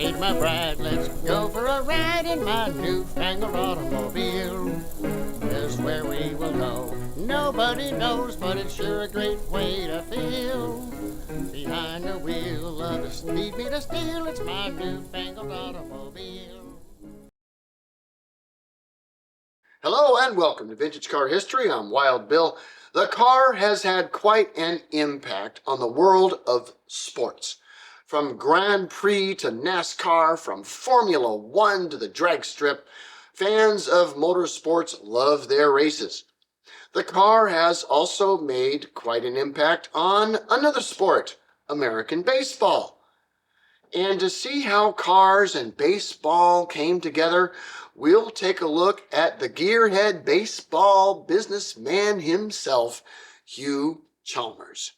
meet my bride. Let's go for a ride in my newfangled automobile. Just where we will go, nobody knows, but it's sure a great way to feel. Behind the wheel of the speed meter steel, it's my newfangled automobile. Hello and welcome to Vintage Car History. I'm Wild Bill. The car has had quite an impact on the world of sports. From Grand Prix to NASCAR, from Formula One to the drag strip, fans of motorsports love their races. The car has also made quite an impact on another sport, American baseball. And to see how cars and baseball came together, we'll take a look at the gearhead baseball businessman himself, Hugh Chalmers.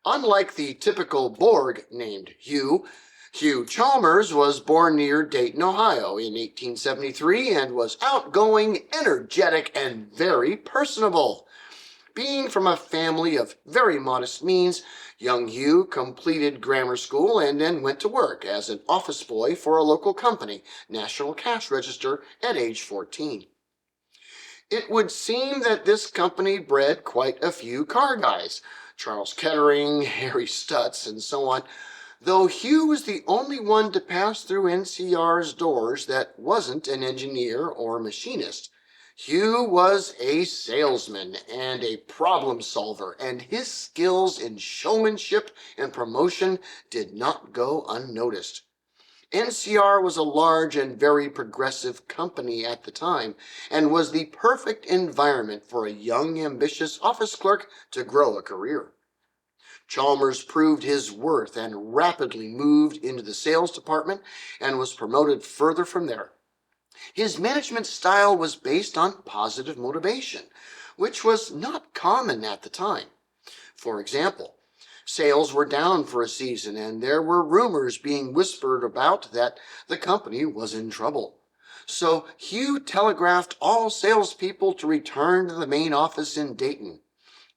Unlike the typical Borg named Hugh, Hugh Chalmers was born near Dayton, Ohio in 1873 and was outgoing, energetic, and very personable. Being from a family of very modest means, young Hugh completed grammar school and then went to work as an office boy for a local company, National Cash Register, at age 14. It would seem that this company bred quite a few car guys, Charles Kettering, Harry Stutz, and so on, though Hugh was the only one to pass through NCR's doors that wasn't an engineer or machinist. Hugh was a salesman and a problem solver, and his skills in showmanship and promotion did not go unnoticed. NCR was a large and very progressive company at the time, and was the perfect environment for a young, ambitious office clerk to grow a career. Chalmers proved his worth and rapidly moved into the sales department and was promoted further from there. His management style was based on positive motivation, which was not common at the time. For example, sales were down for a season and there were rumors being whispered about that the company was in trouble. So Hugh telegraphed all salespeople to return to the main office in Dayton.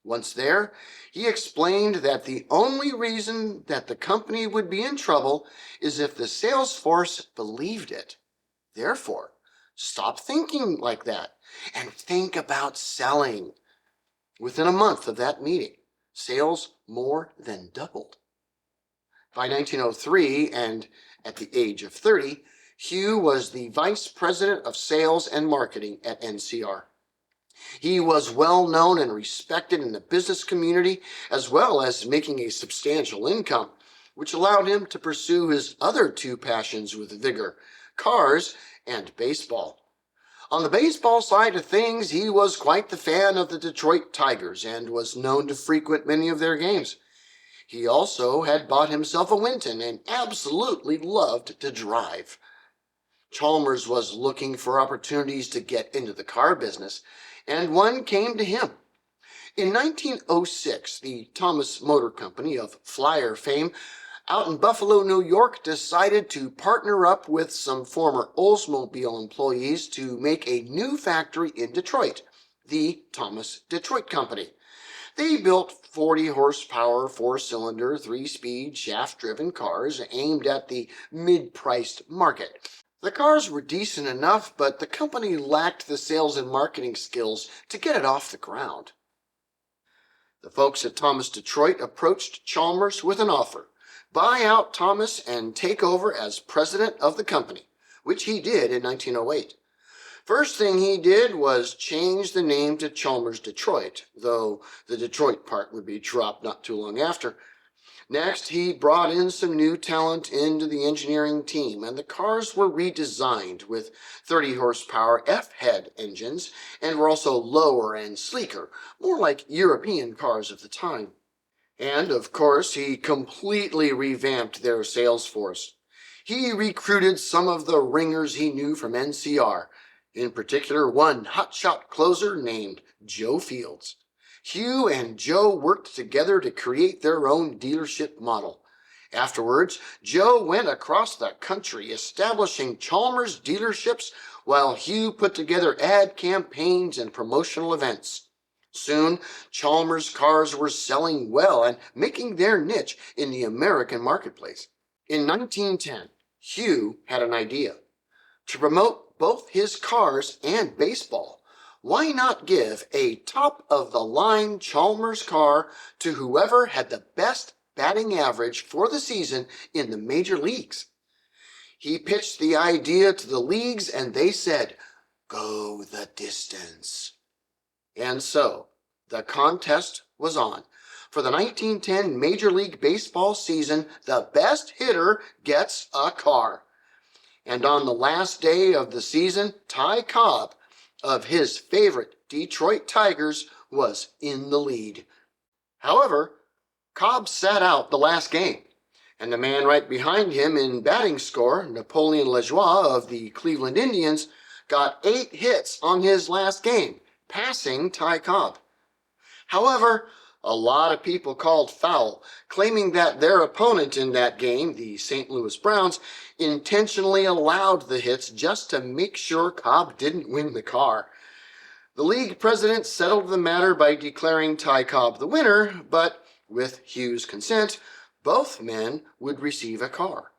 Once there, he explained that the only reason that the company would be in trouble is if the sales force believed it. Therefore, stop thinking like that and think about selling. Within a month of that meeting, sales more than doubled. By 1903, and at the age of 30, Hugh was the vice president of sales and marketing at NCR. He was well known and respected in the business community, as well as making a substantial income, which allowed him to pursue his other two passions with vigor: cars and baseball. On the baseball side of things, he was quite the fan of the Detroit Tigers and was known to frequent many of their games. He also had bought himself a Winton and absolutely loved to drive. Chalmers was looking for opportunities to get into the car business, and one came to him. In 1906, the Thomas Motor Company of Flyer fame out in Buffalo, New York, decided to partner up with some former Oldsmobile employees to make a new factory in Detroit, the Thomas Detroit Company. They built 40 horsepower, 4-cylinder, 3-speed, shaft-driven cars aimed at the mid-priced market. The cars were decent enough, but the company lacked the sales and marketing skills to get it off the ground. The folks at Thomas Detroit approached Chalmers with an offer: buy out Thomas and take over as president of the company, which he did in 1908. First thing he did was change the name to Chalmers Detroit, though the Detroit part would be dropped not too long after. Next, he brought in some new talent into the engineering team, and the cars were redesigned with 30 horsepower F-head engines and were also lower and sleeker, more like European cars of the time. And, of course, he completely revamped their sales force. He recruited some of the ringers he knew from NCR, in particular one hotshot closer named Joe Fields. Hugh and Joe worked together to create their own dealership model. Afterwards, Joe went across the country establishing Chalmers dealerships while Hugh put together ad campaigns and promotional events. Soon, Chalmers cars were selling well and making their niche in the American marketplace. In 1910, Hugh had an idea. To promote both his cars and baseball, why not give a top-of-the-line Chalmers car to whoever had the best batting average for the season in the major leagues? He pitched the idea to the leagues and they said, "Go the distance." And so, the contest was on. For the 1910 Major League Baseball season, the best hitter gets a car. And on the last day of the season, Ty Cobb, of his favorite Detroit Tigers, was in the lead. However, Cobb sat out the last game, and the man right behind him in batting score, Napoleon Lajoie of the Cleveland Indians, got 8 hits on his last game, passing Ty Cobb. However, a lot of people called foul, claiming that their opponent in that game, the St. Louis Browns, intentionally allowed the hits just to make sure Cobb didn't win the car. The league president settled the matter by declaring Ty Cobb the winner, but with Hugh's consent, both men would receive a car.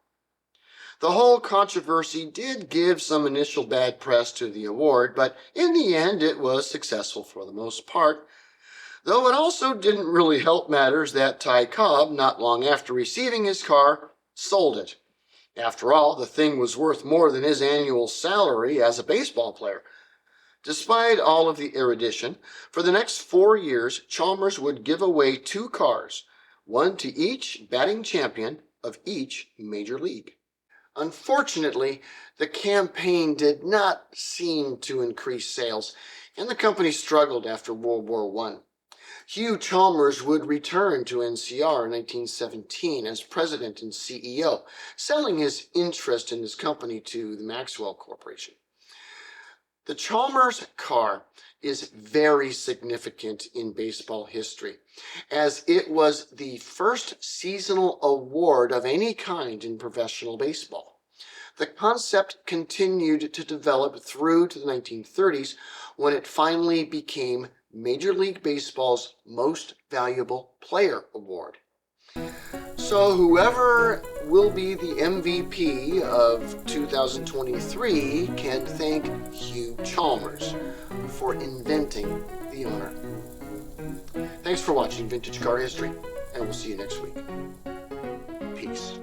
The whole controversy did give some initial bad press to the award, but in the end it was successful for the most part. Though it also didn't really help matters that Ty Cobb, not long after receiving his car, sold it. After all, the thing was worth more than his annual salary as a baseball player. Despite all of the erudition, for the next 4 years, Chalmers would give away 2 cars, one to each batting champion of each major league. Unfortunately, the campaign did not seem to increase sales, and the company struggled after World War I. Hugh Chalmers would return to NCR in 1917 as president and CEO, selling his interest in his company to the Maxwell Corporation. The Chalmers car is very significant in baseball history, as it was the first seasonal award of any kind in professional baseball. The concept continued to develop through to the 1930s, when it finally became Major League Baseball's Most Valuable Player Award. So whoever will be the MVP of 2023 can thank Hugh Chalmers for inventing the honor. Thanks for watching Vintage Car History, and we'll see you next week. Peace.